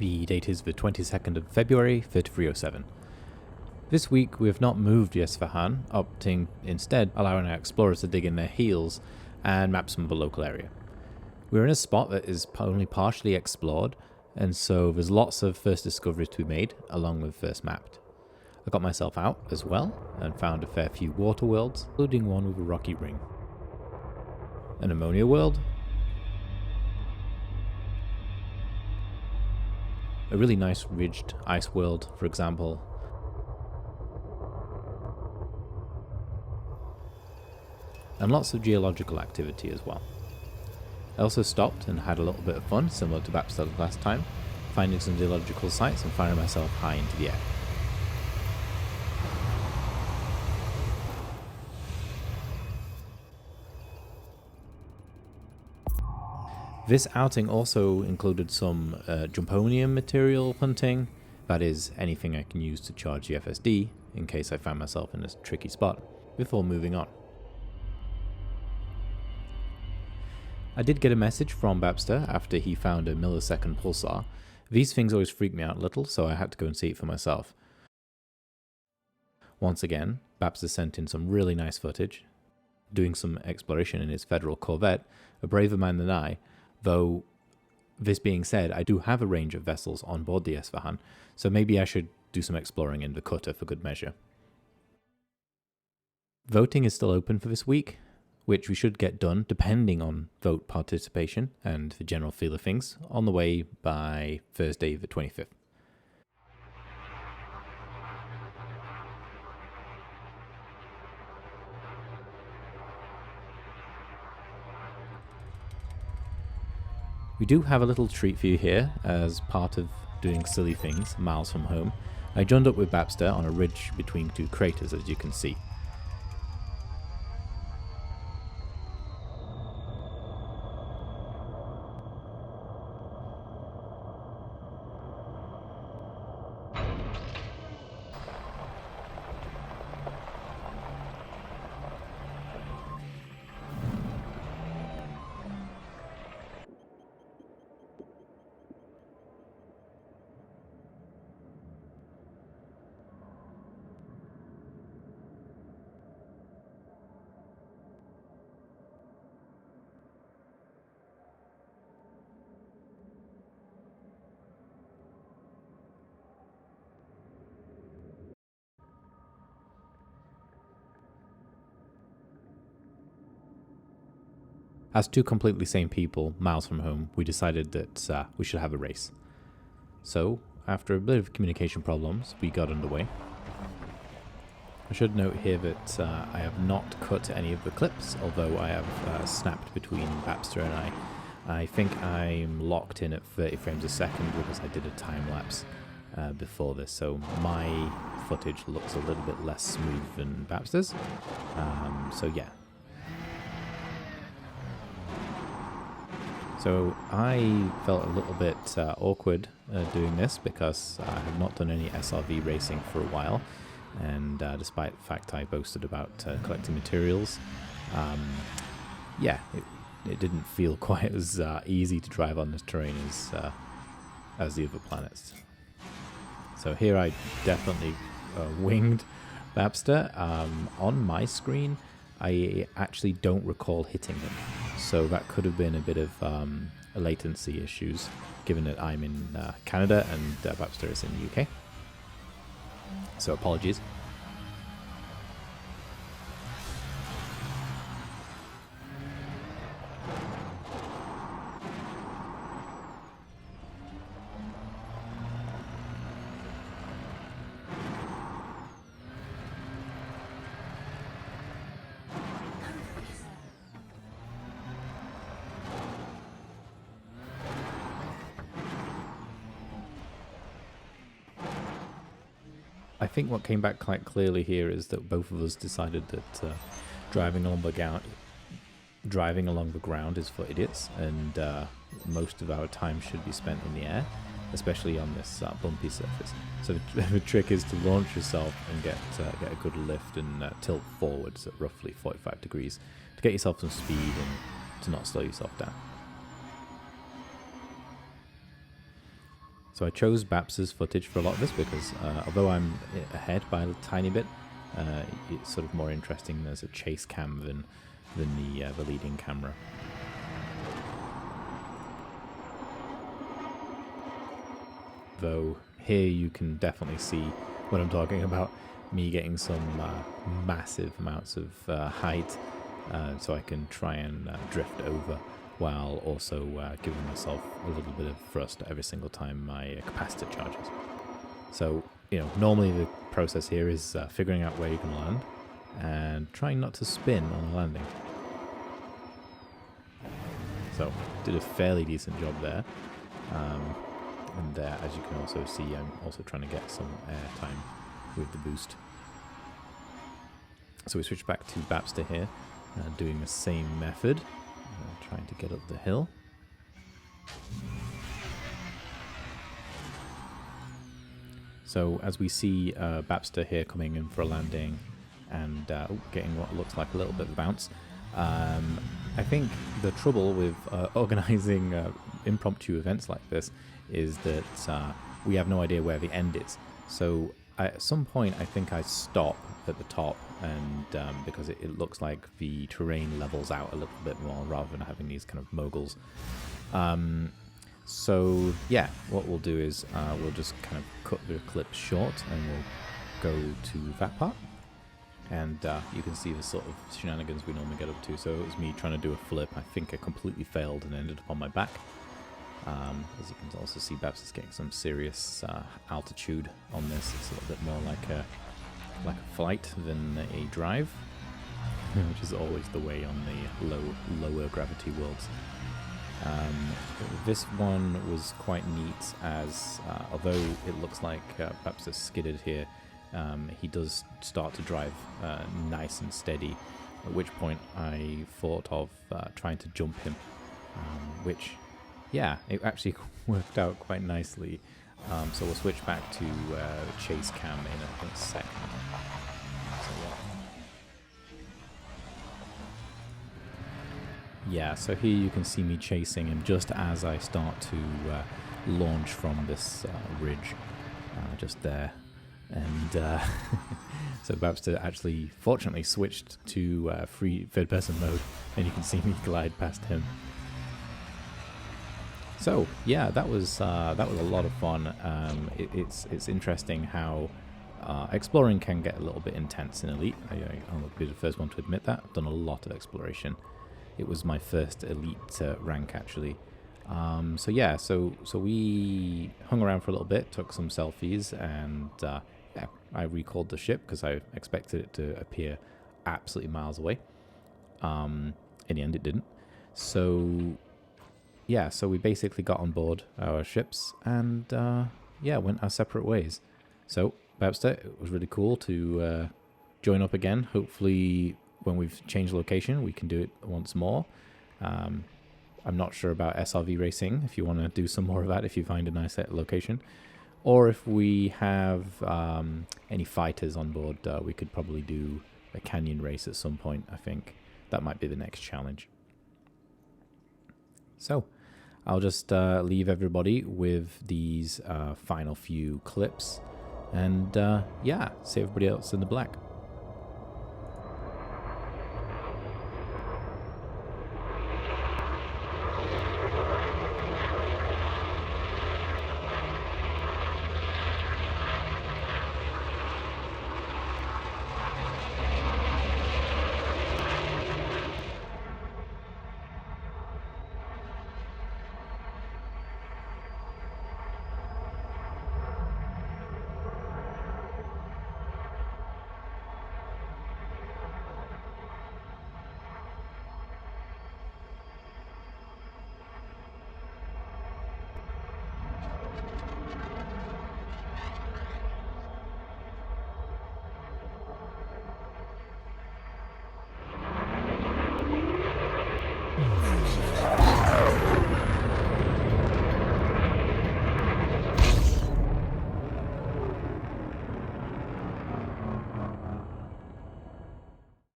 The date is the 22nd of February, 3307. This week we have not moved Isfahan, opting instead allowing our explorers to dig in their heels and map some of the local area. We're in a spot that is only partially explored, and so there's lots of first discoveries to be made, along with first mapped. I got myself out as well, and found a fair few water worlds, including one with a rocky ring. An ammonia world, a really nice ridged ice world, for example, and lots of geological activity as well. I also stopped and had a little bit of fun, similar to Bapsta last time, finding some geological sites and firing myself high into the air. This outing also included some jumponium material hunting, that is, anything I can use to charge the FSD in case I find myself in a tricky spot, before moving on. I did get a message from Bapsta after he found a millisecond pulsar. These things always freak me out a little, so I had to go and see it for myself. Once again, Bapsta sent in some really nice footage, doing some exploration in his Federal Corvette, a braver man than I, though this being said, I do have a range of vessels on board the Isfahan, so maybe I should do some exploring in the cutter for good measure. Voting is still open for this week, which we should get done depending on vote participation and the general feel of things on the way by Thursday the 25th. We do have a little treat for you here as part of doing silly things miles from home. I joined up with Bapsta on a ridge between two craters, as you can see. As two completely sane people miles from home, we decided that we should have a race. So, after a bit of communication problems, we got underway. I should note here that I have not cut any of the clips, although I have snapped between Bapsta and I. I think I'm locked in at 30 frames a second because I did a time lapse before this, so my footage looks a little bit less smooth than Bapsta's. So yeah. So I felt a little bit awkward doing this because I have not done any SRV racing for a while, and despite the fact I boasted about collecting materials, yeah, it didn't feel quite as easy to drive on this terrain as the other planets. So here I definitely winged Bapsta. On my screen, I actually don't recall hitting him. So that could have been a bit of latency issues, given that I'm in Canada and Bapsta is in the UK. So apologies. I think what came back quite clearly here is that both of us decided that driving along the ground is for idiots, and most of our time should be spent in the air, especially on this bumpy surface. So the trick is to launch yourself and get a good lift and tilt forwards at roughly 45 degrees to get yourself some speed and to not slow yourself down. So I chose Bapsta's footage for a lot of this because although I'm ahead by a tiny bit, it's sort of more interesting as a chase cam than the leading camera. Though here you can definitely see what I'm talking about, me getting some massive amounts of height, so I can try and drift over while also giving myself a little bit of thrust every single time my capacitor charges. So, normally the process here is figuring out where you can land and trying not to spin on a landing. So, did a fairly decent job there. And as you can also see, I'm also trying to get some air time with the boost. So we switch back to Bapsta here, doing the same method, trying to get up the hill. So as we see Bapsta here coming in for a landing and getting what looks like a little bit of bounce, I think the trouble with organizing impromptu events like this is that we have no idea where the end is. So at some point I think I stop at the top, and because it looks like the terrain levels out a little bit more rather than having these kind of moguls. So yeah, what we'll do is we'll just kind of cut the clip short and we'll go to that part. And you can see the sort of shenanigans we normally get up to. So it was me trying to do a flip. I think I completely failed and ended up on my back. As you can also see, Bapsta's getting some serious altitude on this. It's a little bit more like a flight than a drive, which is always the way on the lower gravity worlds. This one was quite neat, as although it looks like Bapsta skidded here, he does start to drive nice and steady, at which point I thought of trying to jump him, which, yeah, it actually worked out quite nicely. So we'll switch back to chase cam in a second. Yeah, so here you can see me chasing him just as I start to launch from this ridge, just there. And so Bapsta actually, fortunately, switched to third-person mode, and you can see me glide past him. So yeah, that was a lot of fun. It's interesting how exploring can get a little bit intense in Elite. I'll be the first one to admit that. I've done a lot of exploration. It was my first Elite rank, actually. So yeah, so we hung around for a little bit, took some selfies, and yeah, I recalled the ship because I expected it to appear absolutely miles away. In the end, it didn't. So yeah, so we basically got on board our ships and yeah, went our separate ways. So Bapsta, it was really cool to join up again. Hopefully, when we've changed location, we can do it once more. I'm not sure about SRV racing, if you want to do some more of that, if you find a nice location. Or if we have any fighters on board, we could probably do a canyon race at some point, I think. That might be the next challenge. So, I'll just leave everybody with these final few clips. And yeah, see everybody else in the black.